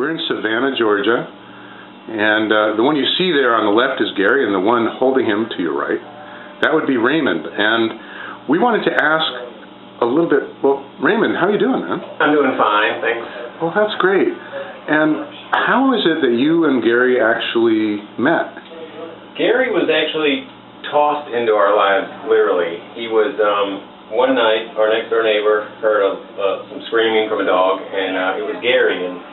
We're in Savannah, Georgia, and the one you see there on the left is Gary, and the one holding him to your right, that would be Raymond. And we wanted to ask a little bit, well, Raymond, how are you doing, man? I'm doing fine, thanks. Well, that's great. And how is it that you and Gary actually met? Gary was actually tossed into our lives, literally. He was, one night, our next door neighbor heard some screaming from a dog, and it was Gary, and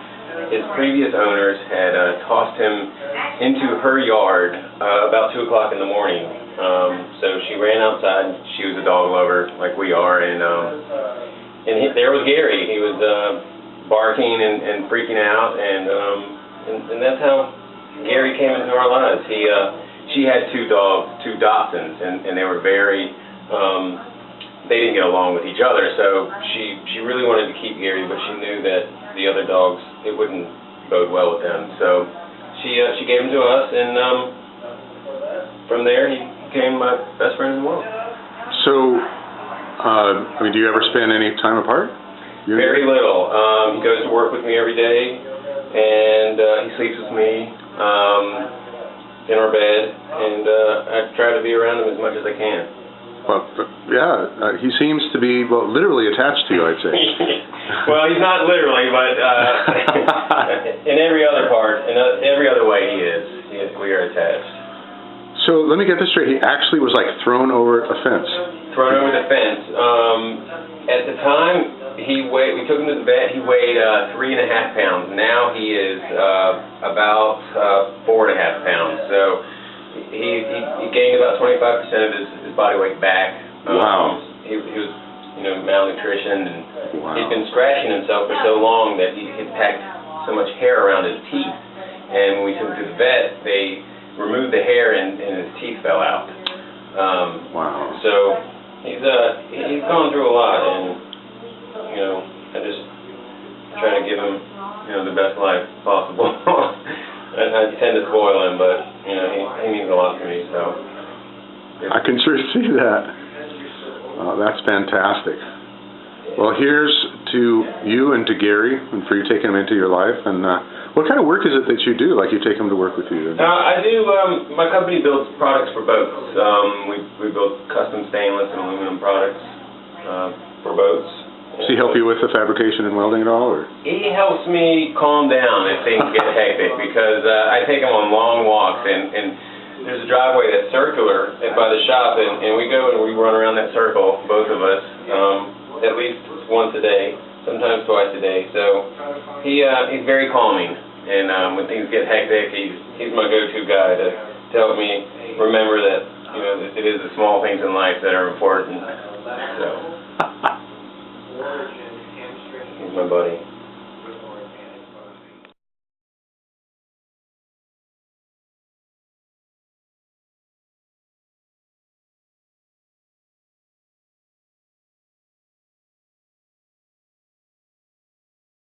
his previous owners had tossed him into her yard about 2 o'clock in the morning. So she ran outside. She was a dog lover like we are, and there was Gary. He was barking and freaking out, and that's how Gary came into our lives. She had two dogs, two Dachshunds, and they were very they didn't get along with each other, so she really wanted to keep Gary, but she knew that the other dogs, it wouldn't bode well with them. So she gave him to us, and from there he became my best friend in the world. So, I mean, do you ever spend any time apart? Very little. He goes to work with me every day, and he sleeps with me in our bed, and I try to be around him as much as I can. Well, yeah, he seems to be, well, literally attached to you, I'd say. Well, he's not literally, but in every other part, in every other way we are attached. So let me get this straight. He actually was like thrown over a fence. Thrown over the fence. At the time we took him to the vet, he weighed 3.5 pounds. Now he is about 4.5 pounds. So he gained about 25% of his body weight back. Wow. He was, malnutrition, and wow. He'd been scratching himself for so long that he had packed so much hair around his teeth. And when we took him to the vet, they removed the hair and his teeth fell out. Wow. So he's gone through a lot, and I just try to give him the best life possible. I tend to spoil him, but he means a lot to me. So I can sure see that. That's fantastic. Well, here's to you and to Gary, and for you taking him into your life. And what kind of work is it that you do? Like you take him to work with you? I do. My company builds products for boats. We build custom stainless and aluminum products for boats. Does he help you with the fabrication and welding at all? Or? He helps me calm down if things get hectic, because I take him on long walks, and there's a driveway that's circular by the shop, and we go and we run around that circle, both of us, at least once a day, sometimes twice a day. So he's very calming, and when things get hectic, he's my go-to guy to help me remember that it is the small things in life that are important. So. He's my buddy.